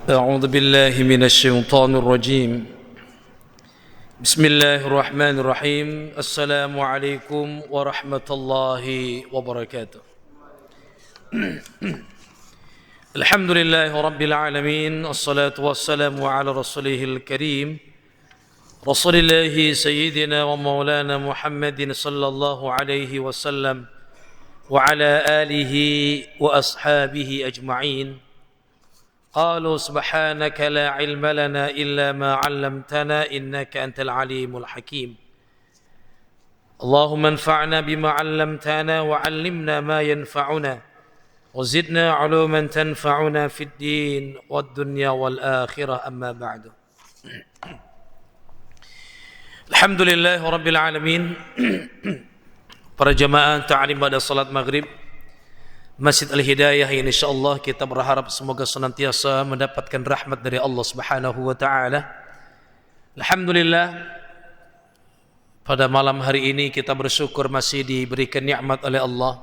أعوذ بالله من الشيطان الرجيم بسم الله الرحمن الرحيم السلام عليكم ورحمة الله وبركاته الحمد لله رب العالمين الصلاة والسلام على رسوله الكريم رسول الله سيدنا ومولانا محمد صلى الله عليه وسلم وعلى آله وأصحابه أجمعين قالوا سبحانك لا علم لنا إلا ما علمتنا إنك أنت العليم الحكيم اللهم انفعنا بما علمتنا وعلمنا ما ينفعنا وزدنا علوما تنفعنا في الدين والدنيا والآخرة أما بعد الحمد لله رب العالمين. Para jamaah ta'lim pada salat maghrib Masjid Al-Hidayah yang insyaallah kita berharap semoga senantiasa mendapatkan rahmat dari Allah Subhanahu wa taala. Alhamdulillah, pada malam hari ini kita bersyukur masih diberikan nikmat oleh Allah.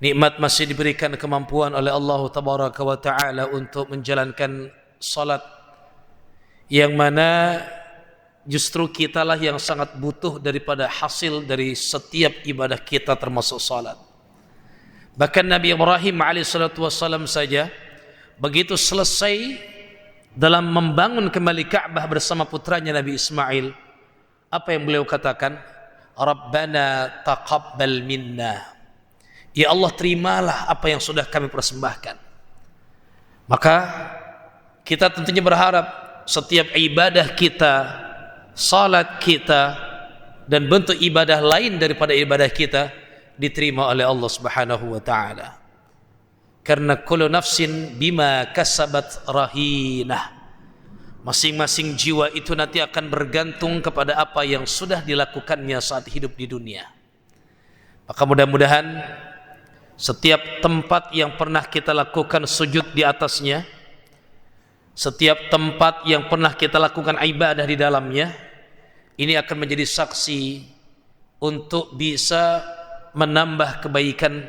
Nikmat masih diberikan kemampuan oleh Allah Tabaraka wa taala untuk menjalankan salat yang mana justru kitalah yang sangat butuh daripada hasil dari setiap ibadah kita termasuk salat. Bahkan Nabi Ibrahim alaihissalatu wassalam saja begitu selesai dalam membangun kembali Ka'bah bersama putranya Nabi Ismail, apa yang beliau katakan? Rabbana taqabbal minna. Ya Allah, terimalah apa yang sudah kami persembahkan. Maka kita tentunya berharap setiap ibadah kita, salat kita, dan bentuk ibadah lain daripada ibadah kita diterima oleh Allah Subhanahu wa taala. Karena kullu nafsin bima kasabat rahinah. Masing-masing jiwa itu nanti akan bergantung kepada apa yang sudah dilakukannya saat hidup di dunia. Maka mudah-mudahan setiap tempat yang pernah kita lakukan sujud di atasnya, setiap tempat yang pernah kita lakukan ibadah di dalamnya, ini akan menjadi saksi untuk bisa menambah kebaikan,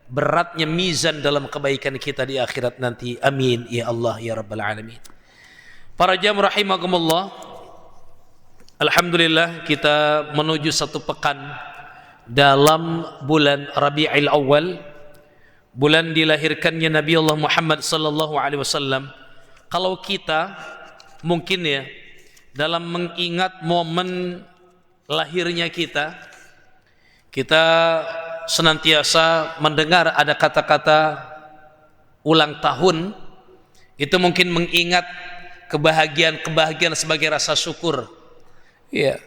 beratnya mizan dalam kebaikan kita di akhirat nanti. Amin ya Allah ya Rabbal Alamin. Para jamaah rahimakumullah, alhamdulillah kita menuju satu pekan dalam bulan Rabiul Awal, bulan dilahirkannya Nabi Allah Muhammad sallallahu alaihi wasallam. Kalau kita mungkin ya dalam mengingat momen lahirnya kita senantiasa mendengar ada kata-kata ulang tahun, itu mungkin mengingat kebahagiaan sebagai rasa syukur ya,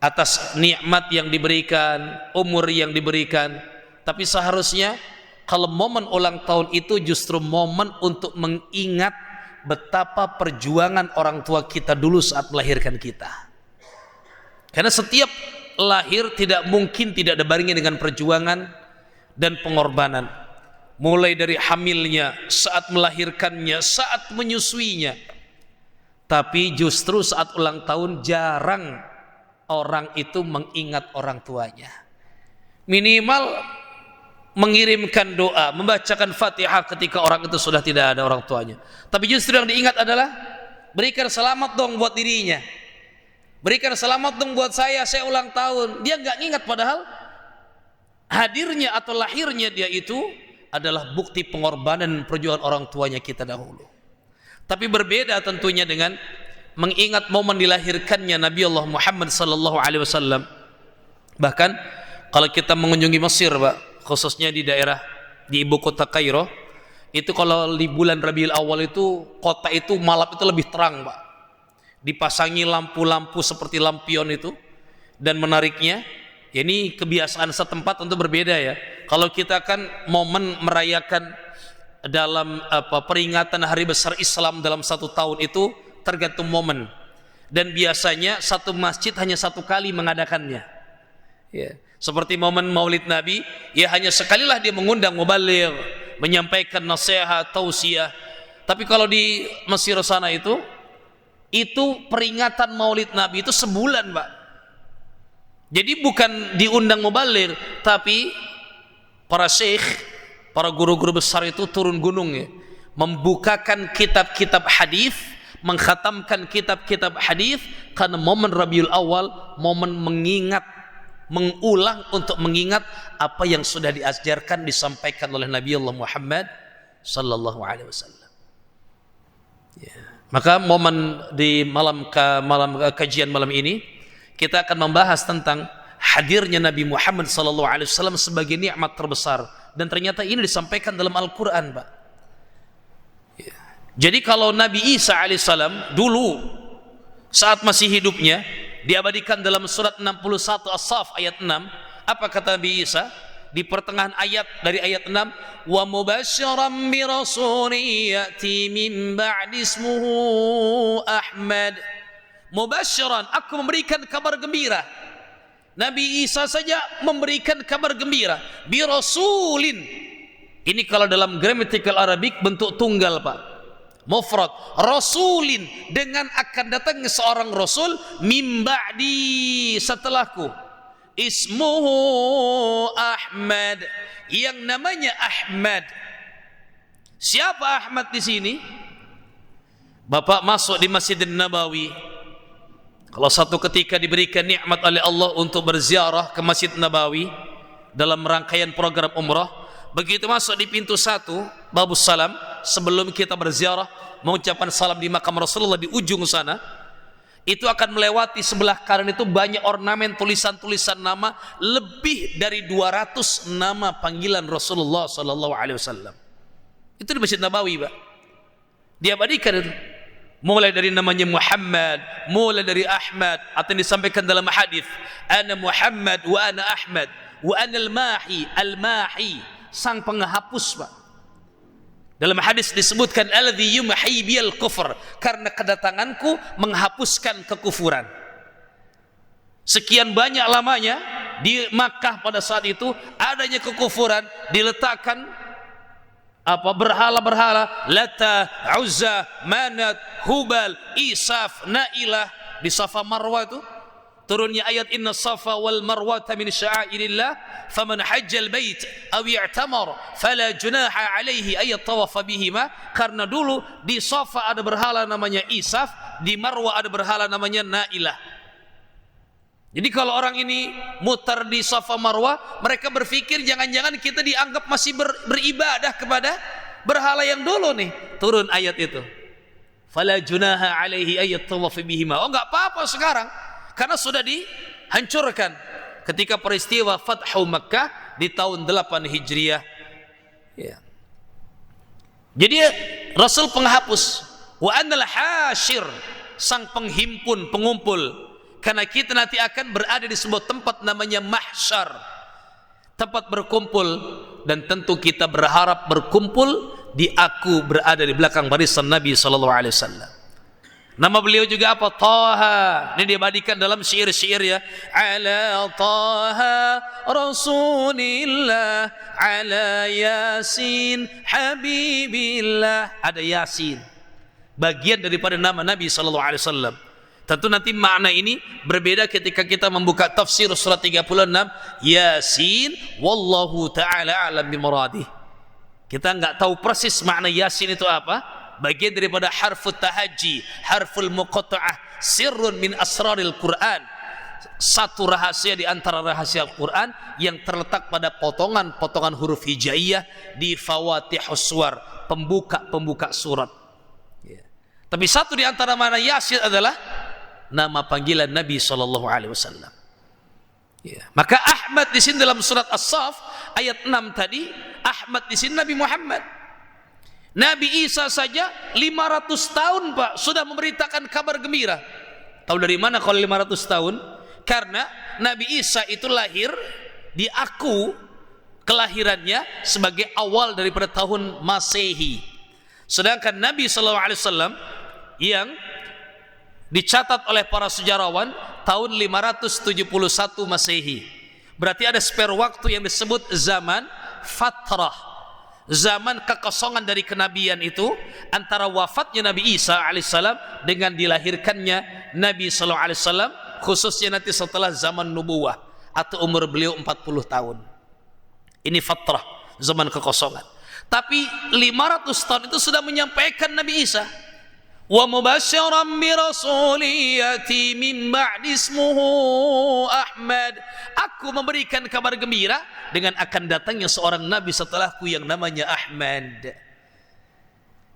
atas nikmat yang diberikan, umur yang diberikan. Tapi seharusnya kalau momen ulang tahun itu justru momen untuk mengingat betapa perjuangan orang tua kita dulu saat melahirkan kita. Karena setiap lahir tidak mungkin tidak dibarengi dengan perjuangan dan pengorbanan. Mulai dari hamilnya, saat melahirkannya, saat menyusuinya. Tapi justru saat ulang tahun jarang orang itu mengingat orang tuanya. Minimal mengirimkan doa, membacakan Fatihah ketika orang itu sudah tidak ada orang tuanya. Tapi justru yang diingat adalah berikan selamat dong buat dirinya. Berikan selamat dong buat saya ulang tahun. Dia nggak ingat padahal hadirnya atau lahirnya dia itu adalah bukti pengorbanan perjuangan orang tuanya kita dahulu. Tapi berbeda tentunya dengan mengingat momen dilahirkannya Nabi Allah Muhammad sallallahu alaihi wasallam. Bahkan kalau kita mengunjungi Mesir, Pak, khususnya di daerah di ibu kota Kairo, itu kalau di bulan Rabiul Awal itu kota itu malam itu lebih terang, Pak. Dipasangi lampu-lampu seperti lampion itu. Dan menariknya, ya ini kebiasaan setempat untuk berbeda ya. Kalau kita kan momen merayakan dalam peringatan hari besar Islam dalam satu tahun itu tergantung momen. Dan biasanya satu masjid hanya satu kali mengadakannya ya. Seperti momen Maulid Nabi, ya hanya sekalilah dia mengundang mubaligh, menyampaikan nasihat, tausiah. Tapi kalau di Mesir sana itu peringatan Maulid Nabi itu sebulan, Pak. Jadi bukan diundang mubaligh, tapi para syekh, para guru-guru besar itu turun gunung ya, membukakan kitab-kitab hadis, mengkhatamkan kitab-kitab hadis, karena momen Rabiul Awal momen mengulang untuk mengingat apa yang sudah diajarkan, disampaikan oleh Nabi Allah Muhammad sallallahu alaihi wasallam. Ya. Maka momen di kajian malam ini kita akan membahas tentang hadirnya Nabi Muhammad sallallahu alaihi wasallam sebagai nikmat terbesar, dan ternyata ini disampaikan dalam Al-Qur'an, Pak. Ya. Jadi kalau Nabi Isa alaihissalam dulu saat masih hidupnya diabadikan dalam surat 61 As-Saff ayat 6, apa kata Nabi Isa di pertengahan ayat dari ayat 6? Wa mubasysyiran bi rasulin ya'ti min ba'di ismuhu Ahmad. Mubasysyiran, aku memberikan kabar gembira. Nabi Isa saja memberikan kabar gembira bi rasulin. Ini kalau dalam grammatical Arabic bentuk tunggal, Pak. Mufrad, rasulin, dengan akan datang seorang rasul min ba'di, setelahku, ismuhu Ahmad, yang namanya Ahmad. Siapa Ahmad di sini? Bapak masuk di Masjidin Nabawi, kalau satu ketika diberikan nikmat oleh Allah untuk berziarah ke Masjid Nabawi dalam rangkaian program umrah, begitu masuk di pintu 1 Babus Salam, sebelum kita berziarah mengucapkan salam di makam Rasulullah di ujung sana, itu akan melewati sebelah kanan itu banyak ornamen tulisan-tulisan nama, lebih dari 200 nama panggilan Rasulullah sallallahu alaihi wasallam. Itu di Masjid Nabawi, Pak. Diabadikan itu. Mulai dari namanya Muhammad, mulai dari Ahmad, atau yang disampaikan dalam hadis, ana Muhammad wa ana Ahmad wa ana al-mahi, al-mahi, sang penghapus, Pak. Dalam hadis disebutkan alladzi yumhi bil kufur, karena kedatanganku menghapuskan kekufuran. Sekian banyak lamanya di Makkah pada saat itu adanya kekufuran, diletakkan berhala-berhala Lata, Uzza, Manat, Hubal, Isaf, Nailah di Safa Marwah itu. Turunnya ayat inna safa wal marwata min sya'airillah faman hajjal bait aw i'tamar fala junaha alaihi ay tawafa bihima, karena dulu di Safa ada berhala namanya Isaf, di Marwah ada berhala namanya Nailah. Jadi kalau orang ini mutar di Safa Marwah, mereka berpikir jangan-jangan kita dianggap masih beribadah kepada berhala yang dulu nih. Turun ayat itu, fala junaha alaihi ay tawafa bihima. Oh, enggak apa-apa sekarang, karena sudah dihancurkan ketika peristiwa Fathu Makkah di tahun 8 Hijriah. Ya. Jadi Rasul penghapus, wa annal hasyir, sang penghimpun, pengumpul. Karena kita nanti akan berada di sebuah tempat namanya mahsyar, tempat berkumpul, dan tentu kita berharap berkumpul di aku berada di belakang barisan Nabi sallallahu alaihi wasallam. Nama beliau juga apa? Taha. Ini diabadikan dalam syair-syair ya. Ala Taha Rasulillah, ala Yasin Habibillah. Ada Yasin, bagian daripada nama Nabi sallallahu alaihi wasallam. Tentu nanti makna ini berbeda ketika kita membuka tafsir surat 36 Yasin wallahu ta'ala alam bimuradih. Kita enggak tahu persis makna Yasin itu apa. Bagian daripada harful tahajji, harful muqatta'ah, sirrun min asraril Quran, satu rahasia di antara rahasia Al-Quran yang terletak pada potongan-potongan huruf hijaiyah di fawatihus suwar, pembuka surat. Ya. Tapi satu di antara makna Yasin adalah nama panggilan Nabi sallallahu alaihi wasallam. Ya. Maka Ahmad di sini dalam surat As-Saff ayat 6 tadi, Ahmad di sini Nabi Muhammad. Nabi Isa saja 500 tahun, Pak, sudah memberitakan kabar gembira. Tahu dari mana kalau 500 tahun? Karena Nabi Isa itu lahir di aku, kelahirannya sebagai awal daripada tahun Masehi. Sedangkan Nabi sallallahu alaihi wasallam yang dicatat oleh para sejarawan tahun 571 Masehi. Berarti ada spare waktu yang disebut zaman fatrah, zaman kekosongan dari kenabian itu antara wafatnya Nabi Isa alaihissalam dengan dilahirkannya Nabi sallallahu alaihi wasallam, khususnya nanti setelah zaman nubuwah atau umur beliau 40 tahun. Ini fatrah, zaman kekosongan. Tapi 500 tahun itu sudah menyampaikan Nabi Isa. Wa mubasysyiran bi rasulin yati min ba'di ismuhu Ahmad. Aku memberikan kabar gembira dengan akan datangnya seorang nabi setelahku yang namanya Ahmad.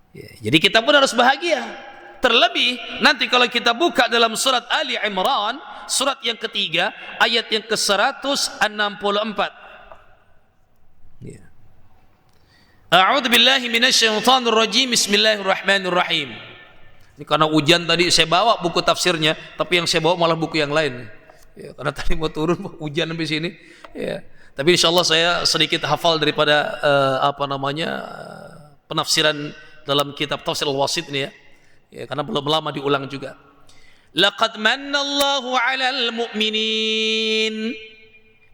Ya, jadi kita pun harus bahagia. Terlebih nanti kalau kita buka dalam surat Ali Imran, surat yang ketiga, ayat yang ke-164. Ya. A'udzu billahi minasyaitonir rajim. Bismillahirrahmanirrahim. Ini karena hujan tadi saya bawa buku tafsirnya, tapi yang saya bawa malah buku yang lain. Ya, karena tadi mau turun hujan sampai sini. Ya. Tapi insyaallah saya sedikit hafal daripada penafsiran dalam kitab Tafsir Al-Wasit ini ya. Ya, karena belum lama diulang juga. Laqad manna Allahu 'alal mu'minin.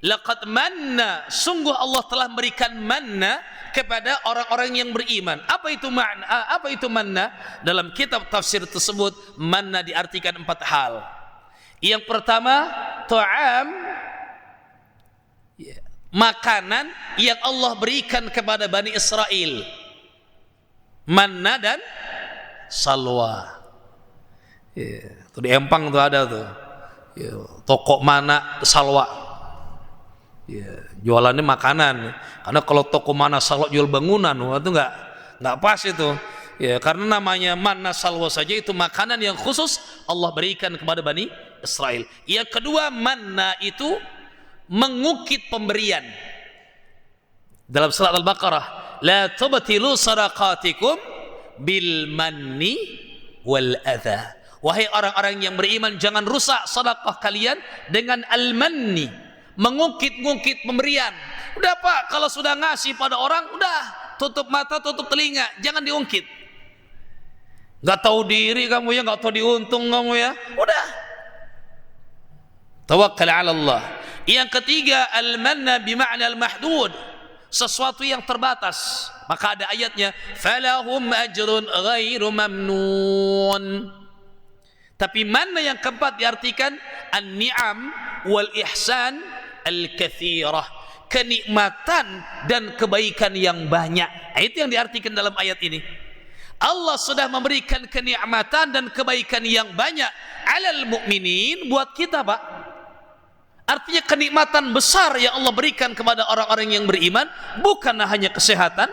Laqad manna, sungguh Allah telah memberikan manna kepada orang-orang yang beriman. Apa itu makna? Apa itu manna? Dalam kitab tafsir tersebut manna diartikan 4 hal. Yang pertama, ta'am, ya, makanan yang Allah berikan kepada Bani Israel. Manna dan salwa. Ya, itu di Empang tuh ada tuh. Ya, toko mana salwa. Ya, jualannya makanan. Karena kalau toko mana salwa jual bangunan, itu nggak pas itu. Ya, karena namanya manna salwa saja itu makanan yang khusus Allah berikan kepada Bani Israel. Yang kedua, manna itu mengukit pemberian. Dalam surat Al-Baqarah, la tubtilu sadaqatikum bil manni wal adha. Wahai orang-orang yang beriman, jangan rusak sedekah kalian dengan al-manni, mengungkit-ungkit pemberian. Udah Pak, kalau sudah ngasih pada orang, udah tutup mata, tutup telinga, jangan diungkit. Gak tahu diri kamu ya, gak tahu diuntung kamu ya, udah. Tawakkal ala Allah. Yang ketiga, al-manna bima'na al-mahdud, sesuatu yang terbatas. Maka ada ayatnya, falahum ajrun ghairu mamnun. Tapi mana yang keempat diartikan an-ni'am wal ihsan al-kathirah, kenikmatan dan kebaikan yang banyak. Itu yang diartikan dalam ayat ini. Allah sudah memberikan kenikmatan dan kebaikan yang banyak alal mu'minin, buat kita Pak. Artinya kenikmatan besar yang Allah berikan kepada orang-orang yang beriman bukan hanya kesehatan.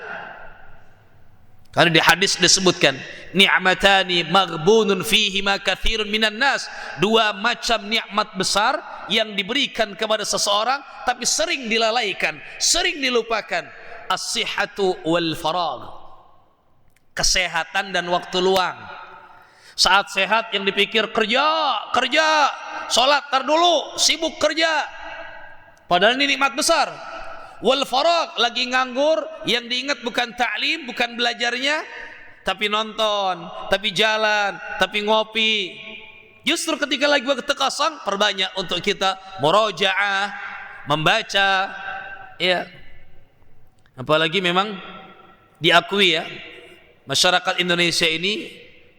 Karena di hadis disebutkan ni'matani maghbunun fihima katsirun minan nas, 2 macam nikmat besar yang diberikan kepada seseorang tapi sering dilalaikan, sering dilupakan. As-sihhatu wal faragh, kesehatan dan waktu luang. Saat sehat yang dipikir kerja, sholat tar dulu, sibuk kerja. Padahal ini nikmat besar. Wal faragh, lagi nganggur, yang diingat bukan ta'lim, bukan belajarnya, tapi nonton, tapi jalan, tapi ngopi. Justru ketika lagi waktu kosong, perbanyak untuk kita murajaah, membaca. Ya. Apalagi memang diakui ya, masyarakat Indonesia ini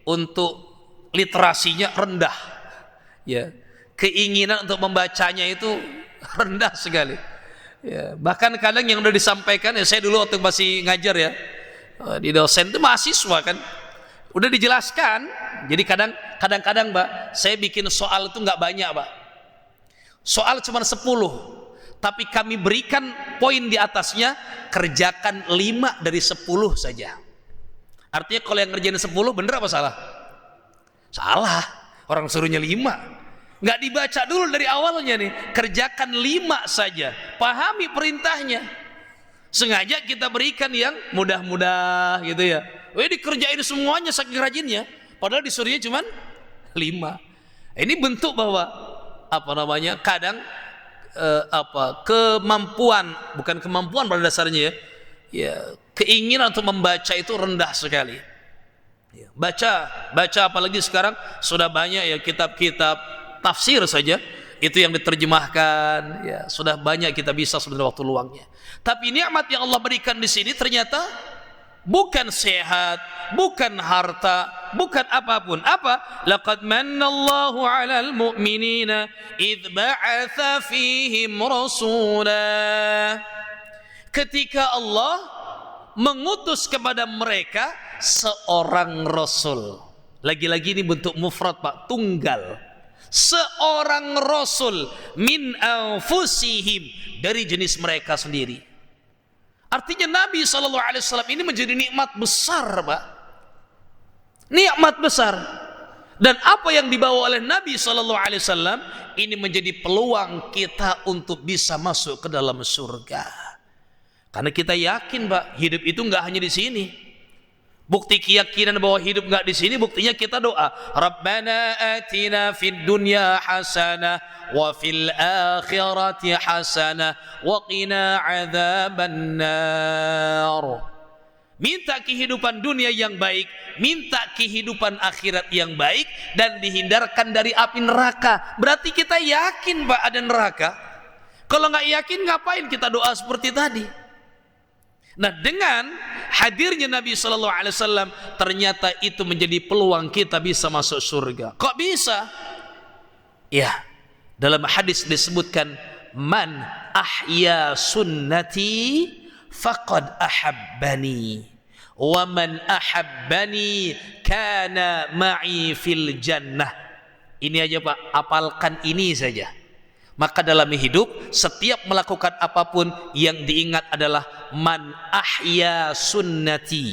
untuk literasinya rendah. Ya. Keinginan untuk membacanya itu rendah sekali. Ya, bahkan kadang yang udah disampaikan ya, saya dulu waktu masih ngajar ya di dosen itu mahasiswa kan udah dijelaskan. Jadi kadang-kadang Mbak, saya bikin soal itu nggak banyak Mbak, soal cuma 10, tapi kami berikan poin di atasnya, kerjakan 5 dari 10 saja. Artinya kalau yang ngerjain 10 bener apa salah? Salah, orang suruhnya 5. Nggak dibaca dulu dari awalnya nih, kerjakan 5 saja, pahami perintahnya. Sengaja kita berikan yang mudah-mudah gitu ya. Dikerjain semuanya saking rajinnya, padahal disuruhnya cuma 5. Ini bentuk bahwa kadang kemampuan, bukan kemampuan pada dasarnya ya, keinginan untuk membaca itu rendah sekali. Ya, baca apalagi sekarang sudah banyak ya kitab-kitab tafsir saja itu yang diterjemahkan ya, sudah banyak kita bisa sebenarnya waktu luangnya. Tapi nikmat yang Allah berikan di sini ternyata bukan sehat, bukan harta, bukan apapun. Apa? Laqad manallahu 'alal mu'minina idz ba'atsa fihim rasula. Ketika Allah mengutus kepada mereka seorang rasul. Lagi-lagi ini bentuk mufrad Pak, tunggal. Seorang rasul min anfusihim, dari jenis mereka sendiri. Artinya Nabi SAW ini menjadi nikmat besar Pak. Nikmat besar. Dan apa yang dibawa oleh Nabi SAW ini menjadi peluang kita untuk bisa masuk ke dalam surga. Karena kita yakin Pak, hidup itu nggak hanya di sini. Bukti keyakinan bahwa hidup nggak di sini, buktinya kita doa. Rabbana atina fid dunya hasanah wa fil akhirati hasanah wa qina adzabannar. Minta kehidupan dunia yang baik, minta kehidupan akhirat yang baik, dan dihindarkan dari api neraka. Berarti kita yakin Pak ada neraka. Kalau nggak yakin ngapain kita doa seperti tadi? Nah, dengan hadirnya Nabi SAW ternyata itu menjadi peluang kita bisa masuk surga. Kok bisa? Ya, dalam hadis disebutkan man ahya sunnati faqad ahabbani wa man ahabbani kana ma'i fil jannah. Ini aja Pak, apalkan ini saja. Maka dalam hidup setiap melakukan apapun yang diingat adalah man ahya sunnati.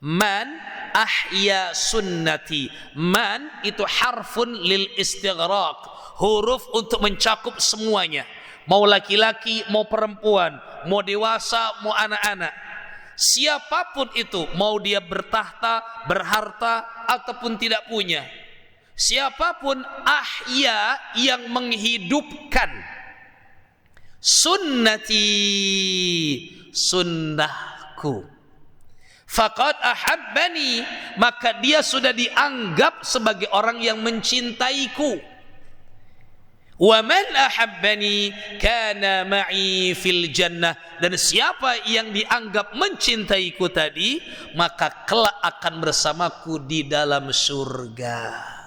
Man ahya sunnati. Man itu harfun lil istighraq, huruf untuk mencakup semuanya. Mau laki-laki, mau perempuan, mau dewasa, mau anak-anak. Siapapun itu, mau dia bertahta, berharta ataupun tidak punya. Siapapun ahya yang menghidupkan sunnati, sunnahku, faqad ahabbani, maka dia sudah dianggap sebagai orang yang mencintaiku. Wa man ahabbani kana ma'i fil jannah, dan siapa yang dianggap mencintaiku tadi, maka kelak akan bersamaku di dalam surga.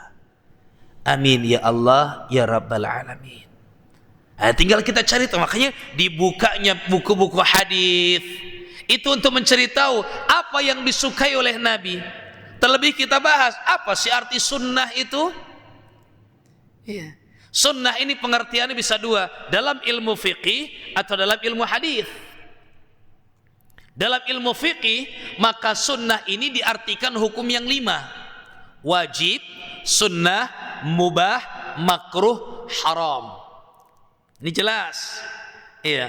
Amin ya Allah ya Rabbal Alamin. Nah, tinggal kita cari tahu. Makanya dibukanya buku-buku hadis itu untuk mencari tahu apa yang disukai oleh Nabi. Terlebih kita bahas apa sih arti sunnah itu. Iya. Sunnah ini pengertiannya bisa dua, dalam ilmu fiqih atau dalam ilmu hadis. Dalam ilmu fiqih maka sunnah ini diartikan hukum yang 5: wajib, sunnah, mubah, makruh, haram. Ini jelas. Iya.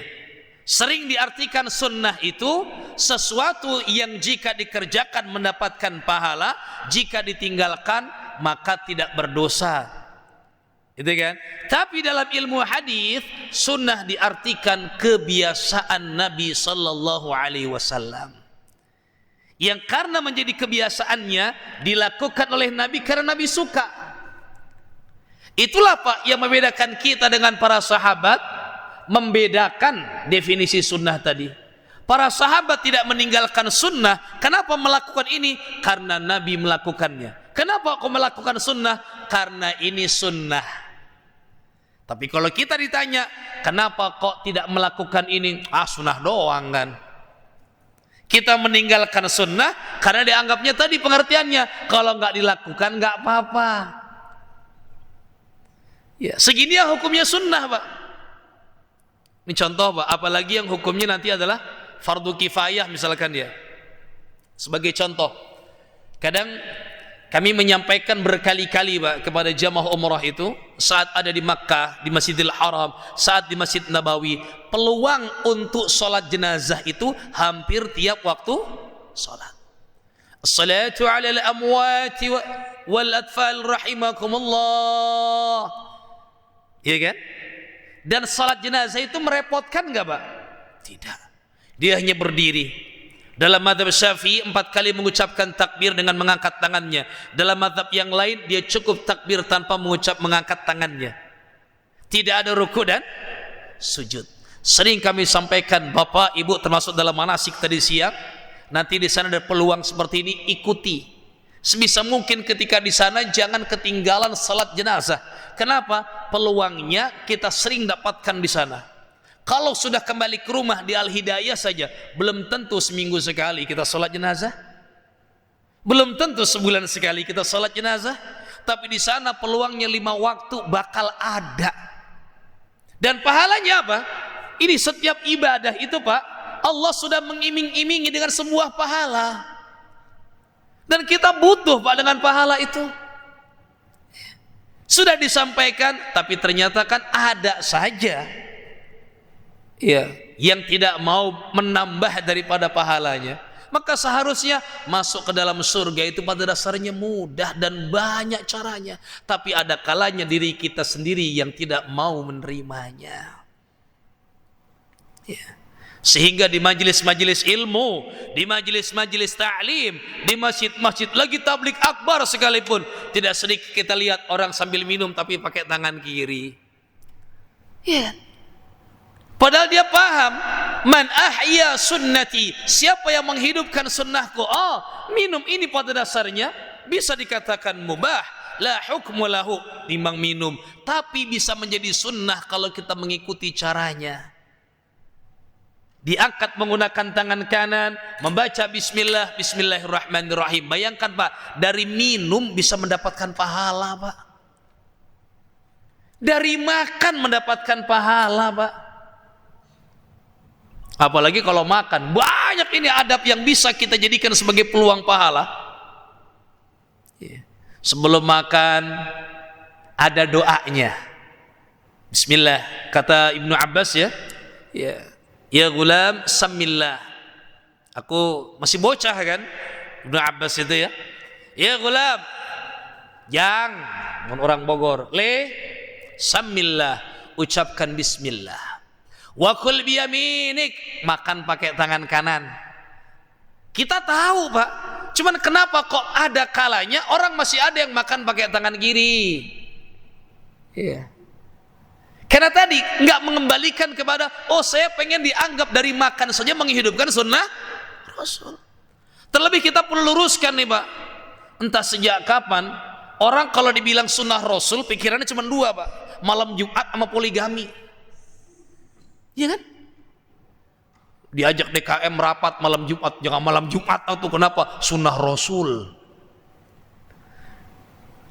Sering diartikan sunnah itu sesuatu yang jika dikerjakan mendapatkan pahala, jika ditinggalkan maka tidak berdosa. Itu kan? Tapi dalam ilmu hadis sunnah diartikan kebiasaan Nabi sallallahu alaihi wasallam. Yang karena menjadi kebiasaannya dilakukan oleh Nabi karena Nabi suka. Itulah Pak yang membedakan kita dengan para sahabat, membedakan definisi sunnah tadi. Para sahabat tidak meninggalkan sunnah. Kenapa melakukan ini? Karena Nabi melakukannya. Kenapa kau melakukan sunnah? Karena ini sunnah. Tapi kalau kita ditanya, kenapa kok tidak melakukan ini? Sunnah doang kan. Kita meninggalkan sunnah karena dianggapnya tadi pengertiannya, kalau nggak dilakukan nggak apa-apa. Ya, segini ya hukumnya sunnah Pak. Ini contoh Pak, apalagi yang hukumnya nanti adalah fardu kifayah misalkan ya. Sebagai contoh, kadang kami menyampaikan berkali-kali Pak kepada jamaah umrah itu saat ada di Makkah, di Masjidil Haram, saat di Masjid Nabawi, peluang untuk sholat jenazah itu hampir tiap waktu sholat. As-salatu ala al-amwati wal atfal rahimakumullah. Iya kan? Dan salat jenazah itu merepotkan enggak Pak? Tidak. Dia hanya berdiri. Dalam mazhab Syafi'i 4 kali mengucapkan takbir dengan mengangkat tangannya. Dalam mazhab yang lain dia cukup takbir tanpa mengangkat tangannya. Tidak ada ruku dan sujud. Sering kami sampaikan Bapak, Ibu termasuk dalam manasik tadi siang, nanti di sana ada peluang seperti ini, ikuti. Sebisa mungkin ketika di sana jangan ketinggalan salat jenazah. Kenapa? Peluangnya kita sering dapatkan di sana. Kalau sudah kembali ke rumah di Al-Hidayah saja, belum tentu seminggu sekali kita sholat jenazah, belum tentu sebulan sekali kita sholat jenazah. Tapi di sana peluangnya 5 waktu bakal ada. Dan pahalanya apa? Ini setiap ibadah itu Pak, Allah sudah mengiming-imingi dengan sebuah pahala. Dan kita butuh Pak dengan pahala itu. Sudah disampaikan, tapi ternyata kan ada saja ya yang tidak mau menambah daripada pahalanya. Maka seharusnya masuk ke dalam surga itu pada dasarnya mudah dan banyak caranya. Tapi ada kalanya diri kita sendiri yang tidak mau menerimanya. Ya. Sehingga di majelis-majelis ilmu, di majelis-majelis ta'lim, di masjid-masjid, lagi tablik akbar sekalipun, tidak sedikit kita lihat orang sambil minum tapi pakai tangan kiri. Ya. Padahal dia paham, man ahya sunnati, siapa yang menghidupkan sunnahku. Oh, minum ini pada dasarnya bisa dikatakan mubah, la hukmu lahu, timbang minum, tapi bisa menjadi sunnah kalau kita mengikuti caranya. Diangkat menggunakan tangan kanan, membaca bismillah, bismillahirrahmanirrahim. Bayangkan Pak, dari minum bisa mendapatkan pahala Pak, dari makan mendapatkan pahala Pak. Apalagi kalau makan, banyak ini adab yang bisa kita jadikan sebagai peluang pahala. Sebelum makan ada doanya. Bismillah, kata Ibnu Abbas ya. Ya gulam samillah. Aku masih bocah kan, Ibnu Abbas itu ya. Ya gulam, yang orang Bogor, samillah, ucapkan bismillah. Wa kul biyaminik, makan pakai tangan kanan. Kita tahu Pak, cuman kenapa kok ada kalanya orang masih ada yang makan pakai tangan kiri? Iya. Karena tadi nggak mengembalikan kepada, oh saya pengen dianggap dari makan saja menghidupkan sunnah Rasul. Terlebih kita perlu luruskan nih Pak, entah sejak kapan orang kalau dibilang sunnah Rasul pikirannya cuma 2 Pak, malam Jumat sama poligami. Iya kan? Diajak DKM rapat malam Jumat, jangan malam Jumat atau kenapa? Sunnah Rasul.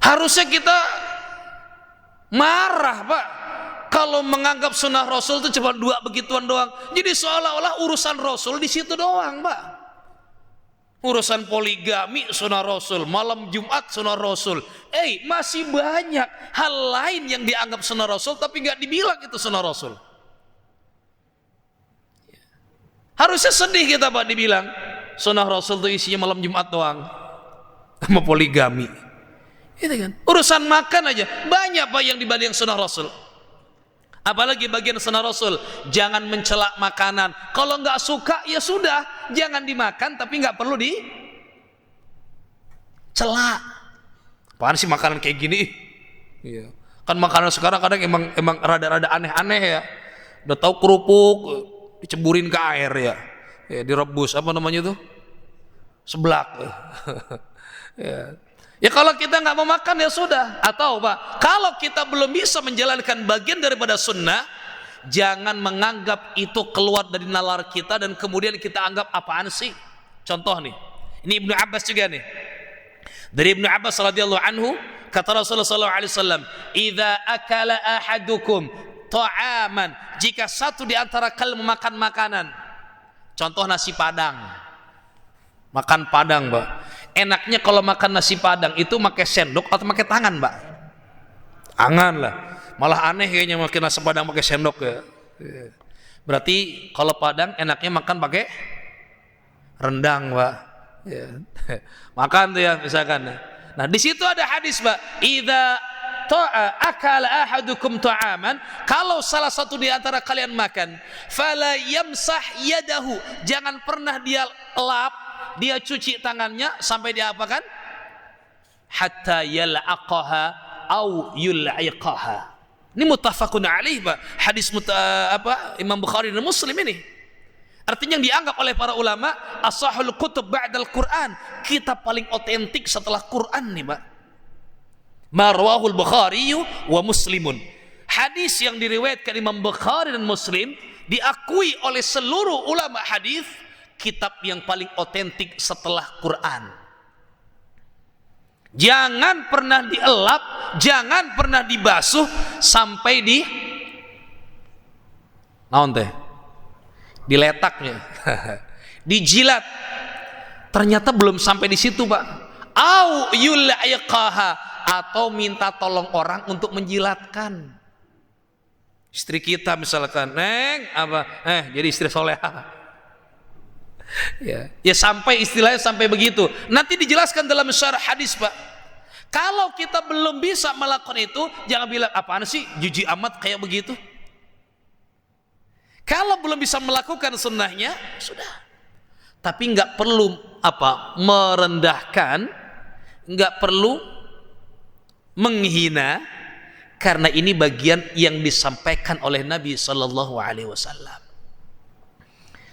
Harusnya kita marah Pak kalau menganggap sunnah Rasul itu cuma 2 begituan doang. Jadi seolah-olah urusan Rasul di situ doang Pak. Urusan poligami sunnah Rasul, malam Jumat sunnah Rasul. Masih banyak hal lain yang dianggap sunnah Rasul tapi nggak dibilang itu sunnah Rasul. Harusnya sedih kita Pak dibilang sunnah Rasul itu isinya malam Jumat doang sama poligami. Itu kan urusan makan aja banyak Pak yang dibanding sunnah Rasul. Apalagi bagian sunnah Rasul, jangan mencela makanan. Kalau nggak suka ya sudah, jangan dimakan, tapi nggak perlu dicela. Apaan sih makanan kayak gini? Iya. Kan makanan sekarang kadang emang rada-rada aneh-aneh ya. Udah tahu kerupuk diceburin ke air ya, direbus apa namanya itu, seblak. Ya kalau kita nggak mau makan ya sudah. Atau Pak, kalau kita belum bisa menjalankan bagian daripada sunnah, jangan menganggap itu keluar dari nalar kita dan kemudian kita anggap apaan sih. Contoh nih, ini Ibnu Abbas juga nih. Dari Ibnu Abbas radhiyallahu anhu, kata Rasulullah sallallahu alaihi wasallam, "Idza akala ahadukum ta'aman," jika satu di antara kalian memakan makanan, contoh nasi padang, makan padang Mbak, enaknya kalau makan nasi padang itu pakai sendok atau pakai tangan Mbak? Tangan lah, malah aneh kayaknya makan nasi padang pakai sendok ya. Berarti kalau padang enaknya makan pakai rendang Mbak ya. Makan tuh ya misalkan. Nah di situ ada hadis Mbak, idza akala ahadukum ta'aman, kalau salah satu di antara kalian makan, fala yamsah yadahu, jangan pernah dia lap, dia cuci tangannya sampai dia apakan? Hatta yal'aqaha au yul'iqaha. Ini muttafaqun alaih Pak. Hadis Imam Bukhari dan Muslim ini. Artinya yang dianggap oleh para ulama ashahul kutub ba'dal Quran, kitab paling otentik setelah Quran nih Pak. Marwahul Bukhari wa Muslimun. Hadis yang diriwayatkan Imam Bukhari dan Muslim diakui oleh seluruh ulama hadis kitab yang paling otentik setelah Quran. Jangan pernah dielap, jangan pernah dibasuh sampai naon teh? Diletaknya. Dijilat. Ternyata belum sampai di situ, Pak. Au yulaiqaha, atau minta tolong orang untuk menjilatkan. Istri kita misalkan, "Neng, jadi istri soleha." Ya sampai istilahnya sampai begitu. Nanti dijelaskan dalam syarah hadis, Pak. Kalau kita belum bisa melakukan itu, jangan bilang apaan sih jijik amat kayak begitu. Kalau belum bisa melakukan sunnahnya, sudah. Tapi nggak perlu merendahkan, nggak perlu menghina, karena ini bagian yang disampaikan oleh Nabi Shallallahu Alaihi Wasallam.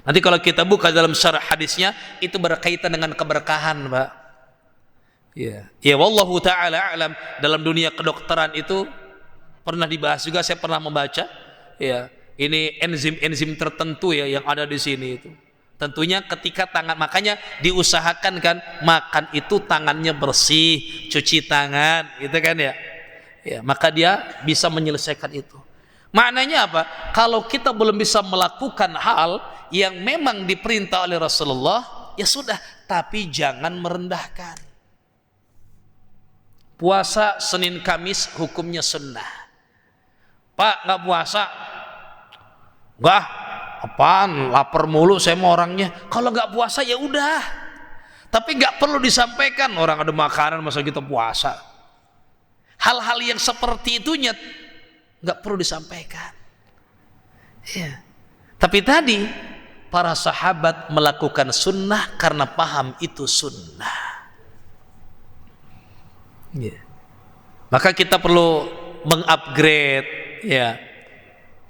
Nanti kalau kita buka dalam syarah hadisnya, itu berkaitan dengan keberkahan, Pak. Ya, wallahu taala alam. Dalam dunia kedokteran itu pernah dibahas juga, saya pernah membaca. Ya, ini enzim tertentu ya yang ada di sini itu. Tentunya ketika tangan, makanya diusahakan kan makan itu tangannya bersih, cuci tangan, gitu kan ya. Ya, maka dia bisa menyelesaikan itu. Maknanya apa? Kalau kita belum bisa melakukan hal yang memang diperintah oleh Rasulullah, ya sudah, tapi jangan merendahkan. Puasa Senin Kamis hukumnya sunnah. Pak, nggak puasa? Nggak, apaan? Lapar mulu saya mau orangnya. Kalau nggak puasa ya udah. Tapi nggak perlu disampaikan orang ada makanan masa kita puasa. Hal-hal yang seperti itunya nggak perlu disampaikan. Ya. Tapi tadi para sahabat melakukan sunnah karena paham itu sunnah. Ya. Maka kita perlu mengupgrade ya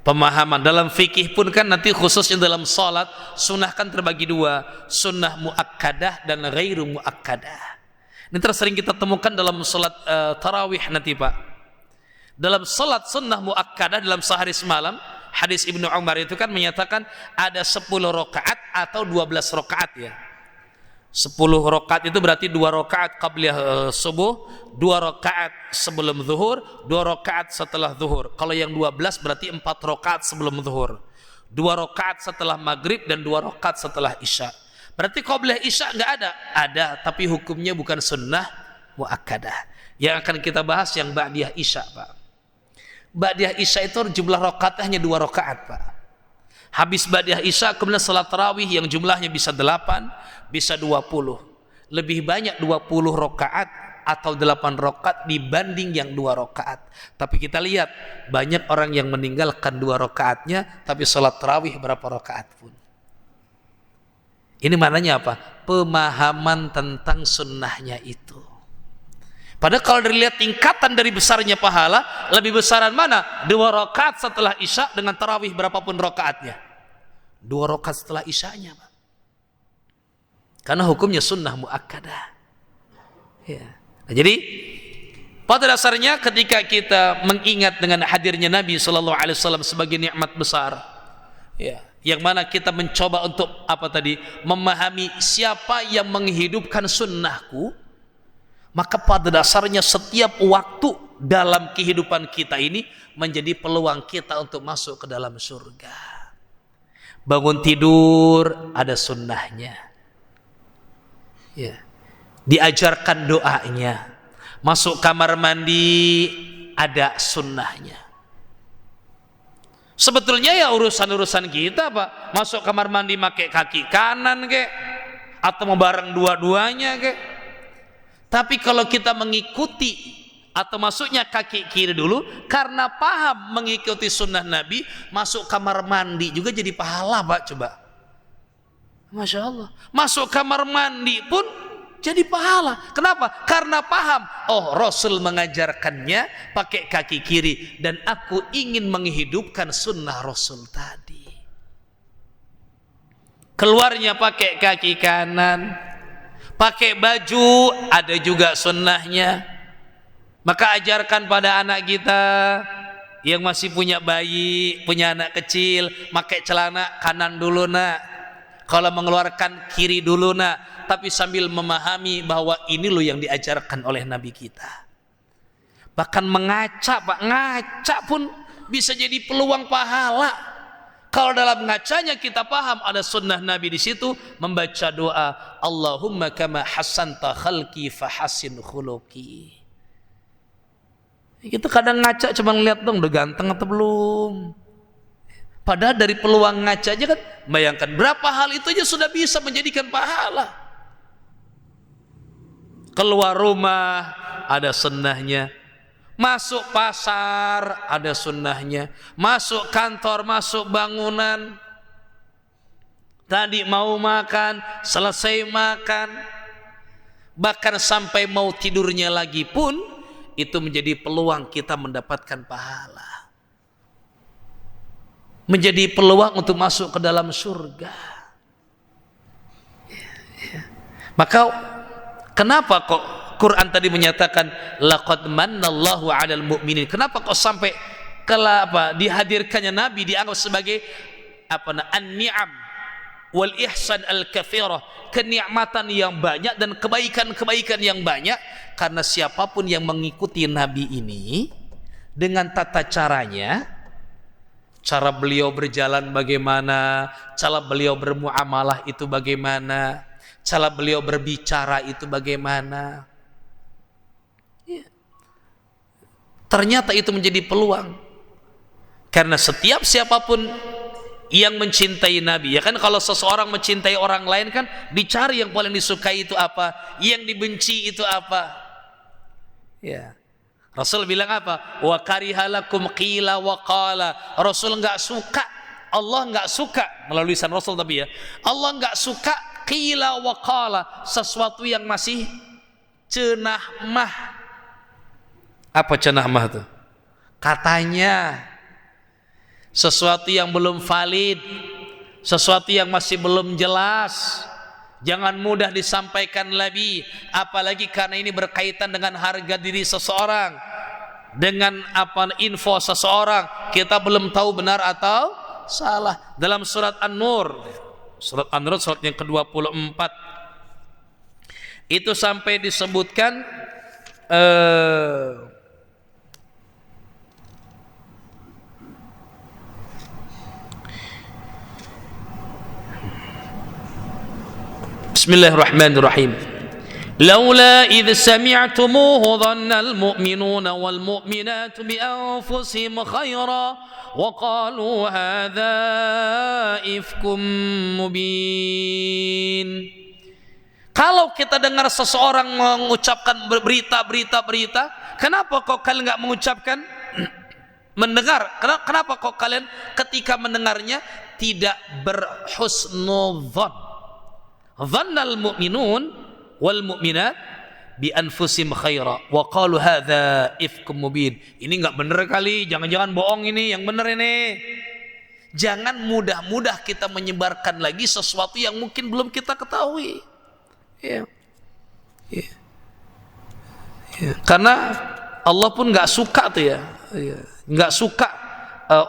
pemahaman. Dalam fikih pun kan nanti khususnya dalam salat sunnah kan terbagi dua, sunnah muakkadah dan ghairu muakkadah. Ini tersering kita temukan dalam salat tarawih nanti, Pak. Dalam salat sunnah muakkadah dalam sehari semalam, hadis Ibnu Umar itu kan menyatakan ada 10 rakaat atau 12 rakaat ya. 10 rakaat itu berarti 2 rakaat qabliyah subuh, 2 rakaat sebelum zuhur, 2 rakaat setelah zuhur. Kalau yang 12 berarti 4 rakaat sebelum zuhur, 2 rakaat setelah maghrib dan 2 rakaat setelah isya. Berarti qabliyah isya enggak ada, tapi hukumnya bukan sunnah muakkadah. Yang akan kita bahas yang ba'diyah isya, Pak. Ba'diyah isya itu jumlah rakaatnya hanya 2 rakaat, Pak. Habis ba'diyah isya kemudian salat tarawih yang jumlahnya bisa 8, bisa 20. Lebih banyak 20 rakaat atau 8 rakaat dibanding yang 2 rakaat. Tapi kita lihat banyak orang yang meninggalkan 2 rakaatnya tapi salat tarawih berapa rakaat pun. Ini maknanya apa? Pemahaman tentang sunnahnya itu. Padahal kalau dilihat tingkatan dari besarnya pahala, lebih besaran mana? 2 rakaat setelah isya dengan tarawih berapapun rakaatnya. 2 rakaat setelah isyanya, Pak. Karena hukumnya sunnah muakkadah. Ya. Nah, jadi pada dasarnya ketika kita mengingat dengan hadirnya Nabi Shallallahu Alaihi Wasallam sebagai nikmat besar, ya, yang mana kita mencoba untuk memahami siapa yang menghidupkan sunnahku, maka pada dasarnya setiap waktu dalam kehidupan kita ini menjadi peluang kita untuk masuk ke dalam surga. Bangun tidur ada sunnahnya, ya. Diajarkan doanya. Masuk kamar mandi ada sunnahnya. Sebetulnya ya urusan-urusan kita, Pak. Masuk kamar mandi pakai kaki kanan kek, atau mau bareng dua-duanya kek. Tapi kalau kita mengikuti atau masuknya kaki kiri dulu karena paham mengikuti sunnah Nabi, masuk kamar mandi juga jadi pahala, Pak. Coba, Masya Allah, masuk kamar mandi pun jadi pahala. Kenapa? Karena paham, oh Rasul mengajarkannya pakai kaki kiri dan aku ingin menghidupkan sunnah Rasul tadi. Keluarnya pakai kaki kanan, pakai baju ada juga sunnahnya. Maka ajarkan pada anak kita yang masih punya bayi, punya anak kecil, pakai celana kanan dulu nak, kalau mengeluarkan kiri dulu nak, tapi sambil memahami bahwa ini loh yang diajarkan oleh Nabi kita. Bahkan mengaca, Pak, ngaca pun bisa jadi peluang pahala. Kalau dalam ngacanya kita paham ada sunnah Nabi di situ, membaca doa, Allahumma kama hasanta khalqi fahassin khuluqi. Kita kadang ngaca cuma ngeliat dong udah ganteng atau belum. Padahal dari peluang ngaca aja kan, bayangkan berapa hal itu aja sudah bisa menjadikan pahala. Keluar rumah ada sunnahnya, masuk pasar ada sunnahnya, masuk kantor, masuk bangunan, tadi mau makan, selesai makan, bahkan sampai mau tidurnya lagi pun itu menjadi peluang kita mendapatkan pahala, menjadi peluang untuk masuk ke dalam surga. Maka kenapa kok Quran tadi menyatakan laqad mannallahu 'alal mu'minin? Kenapa kok sampai dihadirkannya Nabi dianggap sebagai an-ni'am wal ihsan al-katsirah, kenikmatan yang banyak dan kebaikan-kebaikan yang banyak? Karena siapapun yang mengikuti Nabi ini dengan tata caranya, cara beliau berjalan bagaimana, cara beliau bermuamalah itu bagaimana, cara beliau berbicara itu bagaimana, ternyata itu menjadi peluang. Karena siapapun yang mencintai Nabi, ya kan, kalau seseorang mencintai orang lain kan dicari yang paling disukai itu apa, yang dibenci itu apa. Ya, Rasul bilang apa? Wa karihalakum qila wa qala. Rasul enggak suka, Allah enggak suka, melalui lisan Rasul tapi ya, Allah enggak suka qila wa qala, sesuatu yang masih cenah mah. Apa cenah mah itu? Katanya, sesuatu yang belum valid, sesuatu yang masih belum jelas, jangan mudah disampaikan Nabi, apalagi karena ini berkaitan dengan harga diri seseorang, dengan info seseorang, kita belum tahu benar atau salah. Dalam surat An-Nur, surat yang ke-24 itu sampai disebutkan Bismillahirrahmanirrahim. Laula idh sami'tumuhu dhanna al-mu'minuna wal mu'minatu bi anfusihim khaira wa qalu hadza ifkum mubin. Kalau kita dengar seseorang mengucapkan berita, kenapa kok kalian enggak mengucapkan mendengar? Kenapa kok kalian ketika mendengarnya tidak berhusnudzan? Dhannal mu'minun wal mu'minat bi anfusim khaira wa qalu hadza ifkum mubin. Ini enggak benar kali, jangan-jangan bohong ini, yang benar ini. Jangan mudah-mudah kita menyebarkan lagi sesuatu yang mungkin belum kita ketahui. Ya. Karena Allah pun enggak suka tuh ya. Enggak suka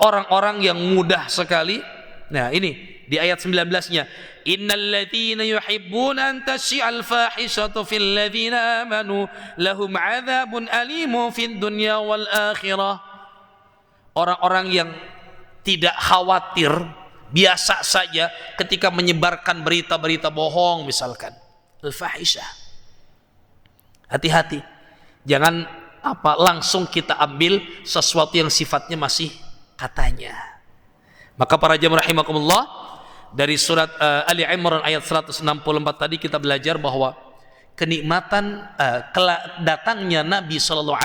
orang-orang yang mudah sekali. Nah, ini di ayat 19-nya, innalladzina yuhibbuna an tasyi'al fahishatu fil ladzina amanu lahum 'adzabun alimun fid dunya wal akhirah. Orang-orang yang tidak khawatir, biasa saja ketika menyebarkan berita-berita bohong misalkan, al-fahisyah. Hati-hati. Jangan langsung kita ambil sesuatu yang sifatnya masih katanya. Maka para jamaah rahimakumullah, dari surat Ali Imran ayat 164 tadi kita belajar bahwa kenikmatan datangnya Nabi SAW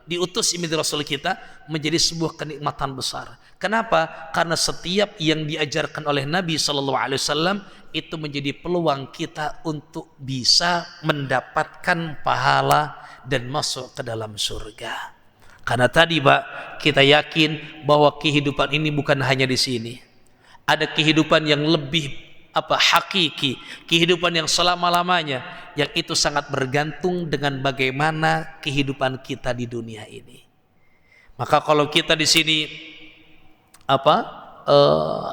diutus menjadi Rasul kita menjadi sebuah kenikmatan besar. Kenapa? Karena setiap yang diajarkan oleh Nabi SAW itu menjadi peluang kita untuk bisa mendapatkan pahala dan masuk ke dalam surga. Karena tadi Pak, kita yakin bahwa kehidupan ini bukan hanya di sini. Ada kehidupan yang lebih hakiki, kehidupan yang selama-lamanya, yang itu sangat bergantung dengan bagaimana kehidupan kita di dunia ini. Maka kalau kita di sini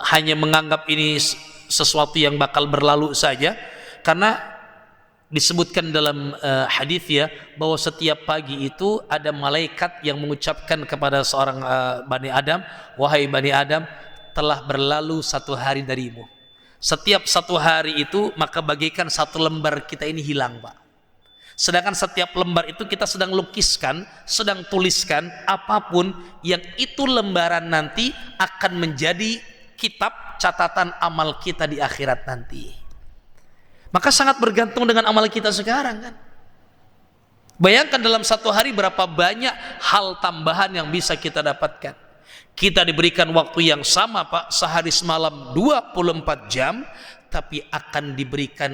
hanya menganggap ini sesuatu yang bakal berlalu saja, karena disebutkan dalam hadis ya, bahwa setiap pagi itu ada malaikat yang mengucapkan kepada seorang Bani Adam, wahai Bani Adam, telah berlalu satu hari darimu. Setiap satu hari itu maka bagaikan satu lembar kita ini hilang, Pak. Sedangkan setiap lembar itu kita sedang lukiskan, sedang tuliskan apapun yang itu lembaran nanti akan menjadi kitab catatan amal kita di akhirat nanti. Maka sangat bergantung dengan amal kita sekarang kan. Bayangkan dalam satu hari berapa banyak hal tambahan yang bisa kita dapatkan. Kita diberikan waktu yang sama, Pak, sehari semalam 24 jam, tapi akan diberikan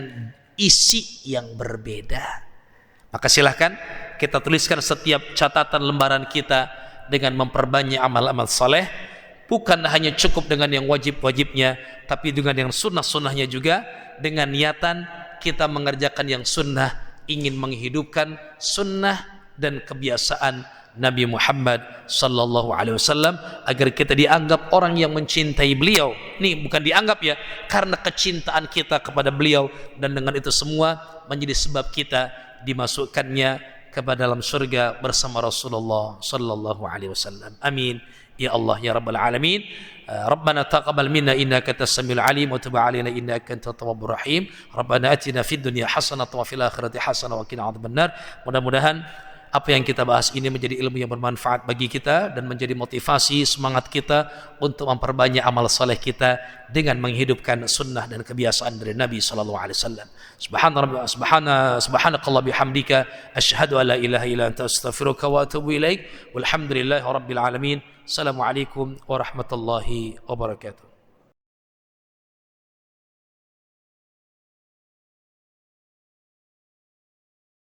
isi yang berbeda. Maka silahkan kita tuliskan setiap catatan lembaran kita dengan memperbanyak amal-amal soleh. Bukan hanya cukup dengan yang wajib-wajibnya, tapi dengan yang sunnah-sunnahnya juga. Dengan niatan kita mengerjakan yang sunnah, ingin menghidupkan sunnah dan kebiasaan Nabi Muhammad sallallahu alaihi wasallam, agar kita dianggap orang yang mencintai beliau. Ini bukan dianggap ya, karena kecintaan kita kepada beliau, dan dengan itu semua menjadi sebab kita dimasukkannya kepada dalam surga bersama Rasulullah sallallahu alaihi wasallam. Amin ya Allah ya rabbal alamin. Rabbana taqabbal minna innaka antas samiul alim wa tub alaina innaka antat tawwabur rahim. Rabbana atina fid dunya hasanatan wa fil akhirati hasanatan wa qina adzabannar. Mudah-mudahan apa yang kita bahas ini menjadi ilmu yang bermanfaat bagi kita dan menjadi motivasi semangat kita untuk memperbanyak amal saleh kita dengan menghidupkan sunnah dan kebiasaan dari Nabi sallallahu alaihi wasallam. Subhanakallah bihamdika asyhadu an la ilaha illa anta astaghfiruka wa atubu ilaik. Walhamdulillahi rabbil alamin. Assalamualaikum warahmatullahi wabarakatuh.